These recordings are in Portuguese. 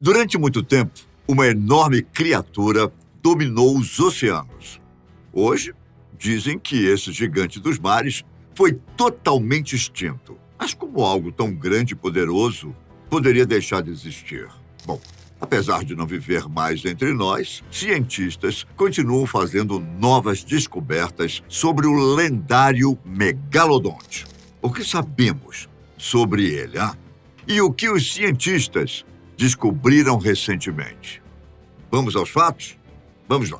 Durante muito tempo, uma enorme criatura dominou os oceanos. Hoje, dizem que esse gigante dos mares foi totalmente extinto. Mas como algo tão grande e poderoso poderia deixar de existir? Bom, apesar de não viver mais entre nós, cientistas continuam fazendo novas descobertas sobre o lendário megalodonte. O que sabemos sobre ele, ah? E o que os cientistas descobriram recentemente? Vamos aos fatos? Vamos lá.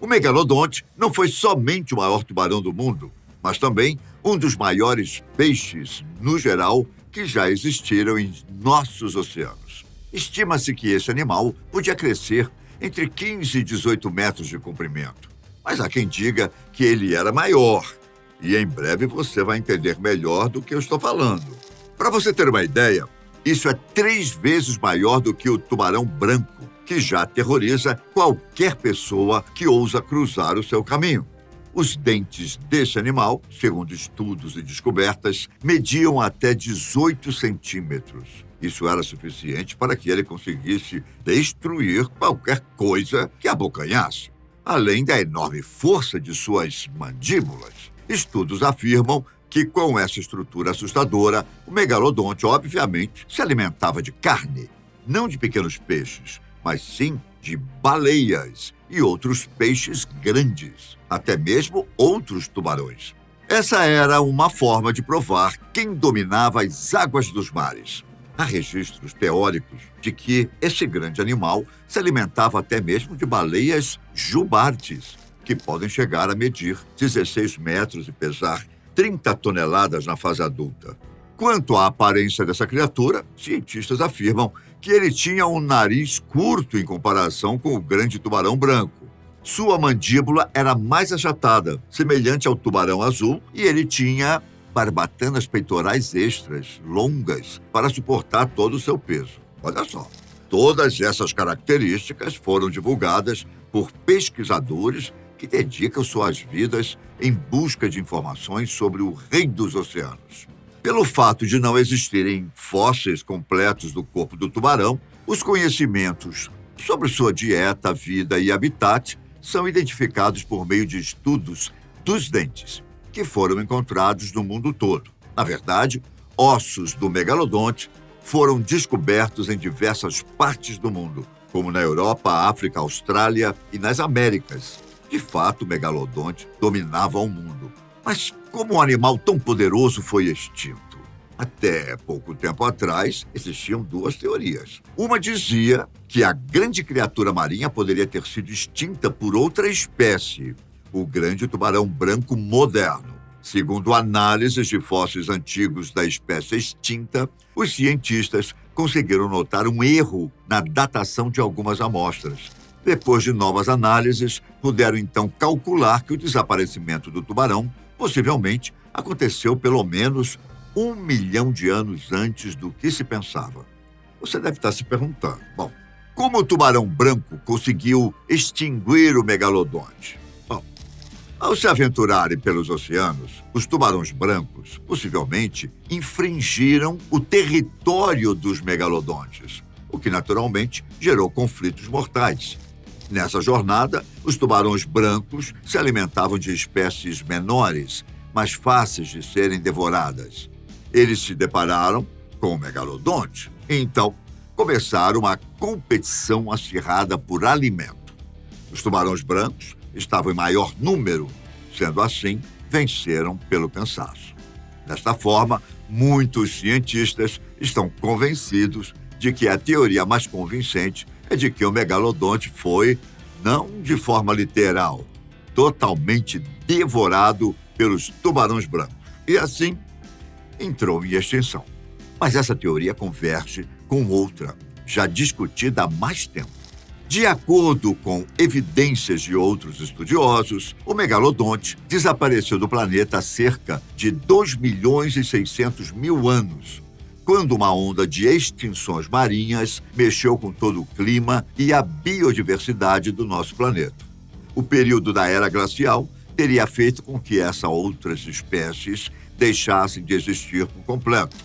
O megalodonte não foi somente o maior tubarão do mundo, mas também um dos maiores peixes, no geral, que já existiram em nossos oceanos. Estima-se que esse animal podia crescer entre 15 e 18 metros de comprimento. Mas há quem diga que ele era maior. E em breve você vai entender melhor do que eu estou falando. Para você ter uma ideia, isso é 3 vezes maior do que o tubarão branco, que já aterroriza qualquer pessoa que ousa cruzar o seu caminho. Os dentes desse animal, segundo estudos e descobertas, mediam até 18 centímetros. Isso era suficiente para que ele conseguisse destruir qualquer coisa que abocanhasse, além da enorme força de suas mandíbulas. Estudos afirmam que, com essa estrutura assustadora, o megalodonte, obviamente, se alimentava de carne, não de pequenos peixes, mas sim de baleias e outros peixes grandes, até mesmo outros tubarões. Essa era uma forma de provar quem dominava as águas dos mares. Há registros teóricos de que esse grande animal se alimentava até mesmo de baleias jubartes, que podem chegar a medir 16 metros e pesar 30 toneladas na fase adulta. Quanto à aparência dessa criatura, cientistas afirmam que ele tinha um nariz curto em comparação com o grande tubarão branco. Sua mandíbula era mais achatada, semelhante ao tubarão azul, e ele tinha barbatanas peitorais extras, longas, para suportar todo o seu peso. Olha só. Todas essas características foram divulgadas por pesquisadores que dedicam suas vidas em busca de informações sobre o rei dos oceanos. Pelo fato de não existirem fósseis completos do corpo do tubarão, os conhecimentos sobre sua dieta, vida e habitat são identificados por meio de estudos dos dentes, que foram encontrados no mundo todo. Na verdade, ossos do megalodonte foram descobertos em diversas partes do mundo, como na Europa, África, Austrália e nas Américas. De fato, o megalodonte dominava o mundo. Mas como um animal tão poderoso foi extinto? Até pouco tempo atrás, existiam 2 teorias. Uma dizia que a grande criatura marinha poderia ter sido extinta por outra espécie, o grande tubarão branco moderno. Segundo análises de fósseis antigos da espécie extinta, os cientistas conseguiram notar um erro na datação de algumas amostras. Depois de novas análises, puderam então calcular que o desaparecimento do tubarão possivelmente aconteceu pelo menos 1 milhão de anos antes do que se pensava. Você deve estar se perguntando, bom, como o tubarão branco conseguiu extinguir o megalodonte? Bom, ao se aventurarem pelos oceanos, os tubarões brancos possivelmente infringiram o território dos megalodontes, o que naturalmente gerou conflitos mortais. Nessa jornada, os tubarões brancos se alimentavam de espécies menores, mais fáceis de serem devoradas. Eles se depararam com o megalodonte. Então, começaram uma competição acirrada por alimento. Os tubarões brancos estavam em maior número, sendo assim, venceram pelo cansaço. Desta forma, muitos cientistas estão convencidos de que a teoria mais convincente é de que o megalodonte foi, não de forma literal, totalmente devorado pelos tubarões brancos. E assim, entrou em extinção. Mas essa teoria converge com outra, já discutida há mais tempo. De acordo com evidências de outros estudiosos, o megalodonte desapareceu do planeta há cerca de 2.600.000 anos, quando uma onda de extinções marinhas mexeu com todo o clima e a biodiversidade do nosso planeta. O período da era glacial teria feito com que essas outras espécies deixassem de existir por completo.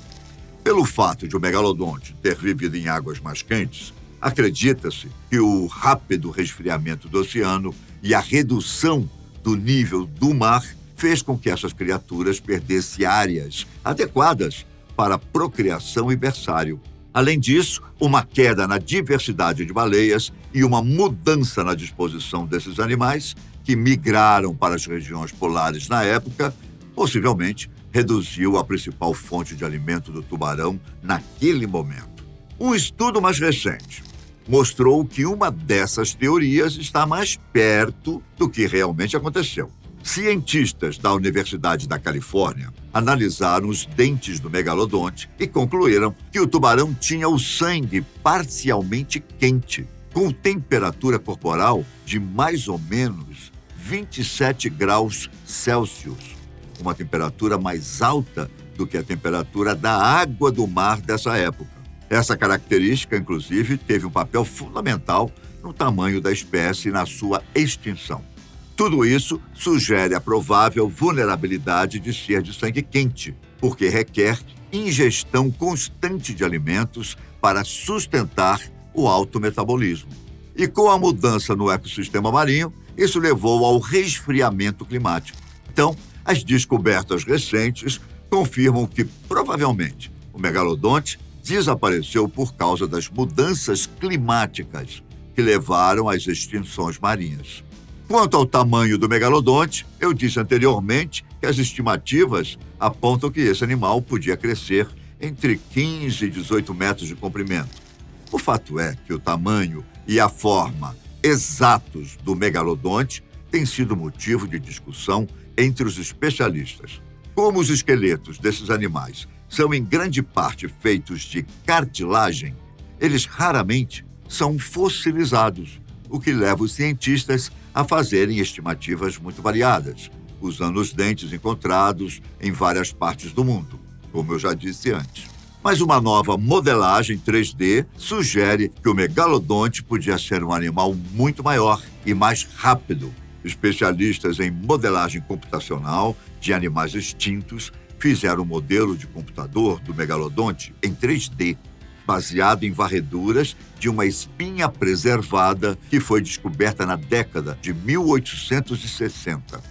Pelo fato de o megalodonte ter vivido em águas mais quentes, Acredita-se que o rápido resfriamento do oceano e a redução do nível do mar fez com que essas criaturas perdessem áreas adequadas para procriação e berçário. Além disso, uma queda na diversidade de baleias e uma mudança na disposição desses animais, que migraram para as regiões polares na época, possivelmente reduziu a principal fonte de alimento do tubarão naquele momento. Um estudo mais recente mostrou que uma dessas teorias está mais perto do que realmente aconteceu. Cientistas da Universidade da Califórnia analisaram os dentes do megalodonte e concluíram que o tubarão tinha o sangue parcialmente quente, com temperatura corporal de mais ou menos 27 graus Celsius, uma temperatura mais alta do que a temperatura da água do mar dessa época. Essa característica, inclusive, teve um papel fundamental no tamanho da espécie e na sua extinção. Tudo isso sugere a provável vulnerabilidade de ser de sangue quente, porque requer ingestão constante de alimentos para sustentar o alto metabolismo. E com a mudança no ecossistema marinho, isso levou ao resfriamento climático. Então, as descobertas recentes confirmam que, provavelmente, o megalodonte desapareceu por causa das mudanças climáticas que levaram às extinções marinhas. Quanto ao tamanho do megalodonte, eu disse anteriormente que as estimativas apontam que esse animal podia crescer entre 15 e 18 metros de comprimento. O fato é que o tamanho e a forma exatos do megalodonte têm sido motivo de discussão entre os especialistas. Como os esqueletos desses animais são em grande parte feitos de cartilagem, eles raramente são fossilizados, o que leva os cientistas a fazerem estimativas muito variadas, usando os dentes encontrados em várias partes do mundo, como eu já disse antes. Mas uma nova modelagem 3D sugere que o megalodonte podia ser um animal muito maior e mais rápido. Especialistas em modelagem computacional de animais extintos fizeram um modelo de computador do megalodonte em 3D, baseado em varreduras de uma espinha preservada que foi descoberta na década de 1860.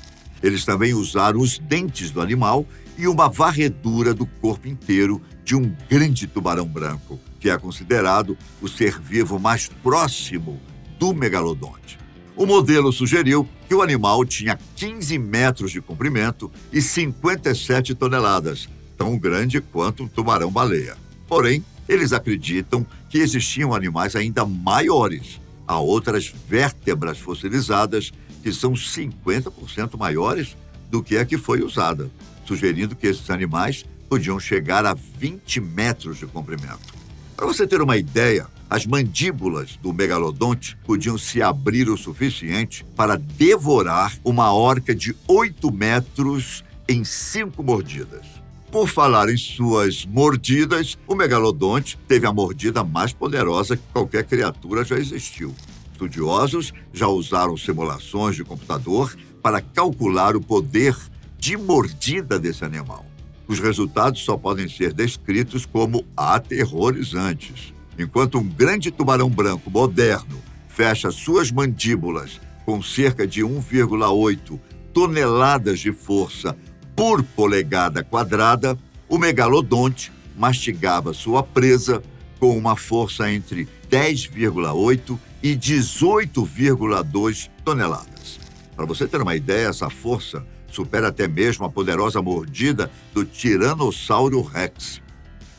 Eles também usaram os dentes do animal e uma varredura do corpo inteiro de um grande tubarão branco, que é considerado o ser vivo mais próximo do megalodonte. O modelo sugeriu que o animal tinha 15 metros de comprimento e 57 toneladas, tão grande quanto um tubarão-baleia. Porém, eles acreditam que existiam animais ainda maiores. Há outras vértebras fossilizadas que são 50% maiores do que a que foi usada, sugerindo que esses animais podiam chegar a 20 metros de comprimento. Para você ter uma ideia, as mandíbulas do megalodonte podiam se abrir o suficiente para devorar uma orca de 8 metros em 5 mordidas. Por falar em suas mordidas, o megalodonte teve a mordida mais poderosa que qualquer criatura já existiu. Estudiosos já usaram simulações de computador para calcular o poder de mordida desse animal. Os resultados só podem ser descritos como aterrorizantes. Enquanto um grande tubarão branco moderno fecha suas mandíbulas com cerca de 1,8 toneladas de força por polegada quadrada, o megalodonte mastigava sua presa com uma força entre 10,8 e 18,2 toneladas. Para você ter uma ideia, essa força supera até mesmo a poderosa mordida do Tiranossauro Rex.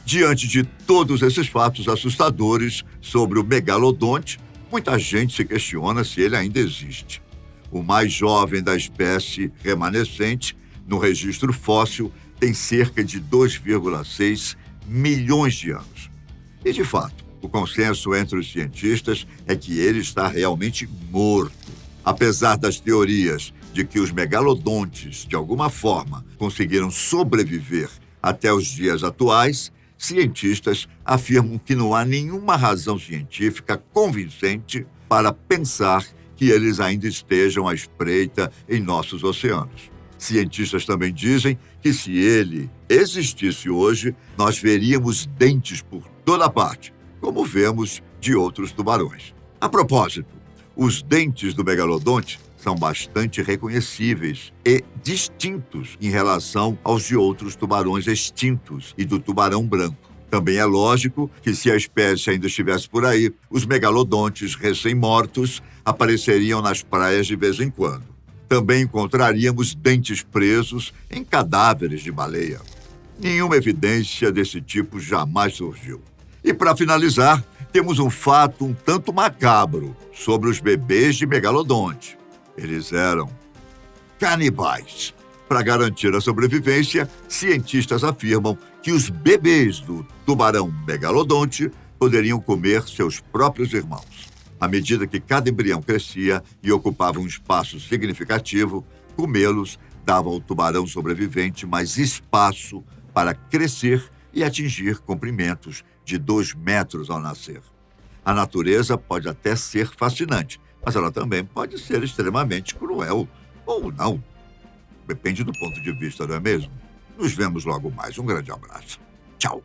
Diante de todos esses fatos assustadores sobre o megalodonte, muita gente se questiona se ele ainda existe. O mais jovem da espécie remanescente, no registro fóssil, tem cerca de 2,6 milhões de anos. E, de fato, o consenso entre os cientistas é que ele está realmente morto. Apesar das teorias de que os megalodontes, de alguma forma, conseguiram sobreviver até os dias atuais, cientistas afirmam que não há nenhuma razão científica convincente para pensar que eles ainda estejam à espreita em nossos oceanos. Cientistas também dizem que se ele existisse hoje, nós veríamos dentes por toda parte, como vemos de outros tubarões. A propósito, os dentes do megalodonte são bastante reconhecíveis e distintos em relação aos de outros tubarões extintos e do tubarão branco. Também é lógico que, se a espécie ainda estivesse por aí, os megalodontes recém-mortos apareceriam nas praias de vez em quando. Também encontraríamos dentes presos em cadáveres de baleia. Nenhuma evidência desse tipo jamais surgiu. E, para finalizar, temos um fato um tanto macabro sobre os bebês de megalodonte. Eles eram canibais. Para garantir a sobrevivência, cientistas afirmam que os bebês do tubarão megalodonte poderiam comer seus próprios irmãos. À medida que cada embrião crescia e ocupava um espaço significativo, comê-los dava ao tubarão sobrevivente mais espaço para crescer e atingir comprimentos de 2 metros ao nascer. A natureza pode até ser fascinante, mas ela também pode ser extremamente cruel, ou não. Depende do ponto de vista, não é mesmo? Nos vemos logo mais. Um grande abraço. Tchau.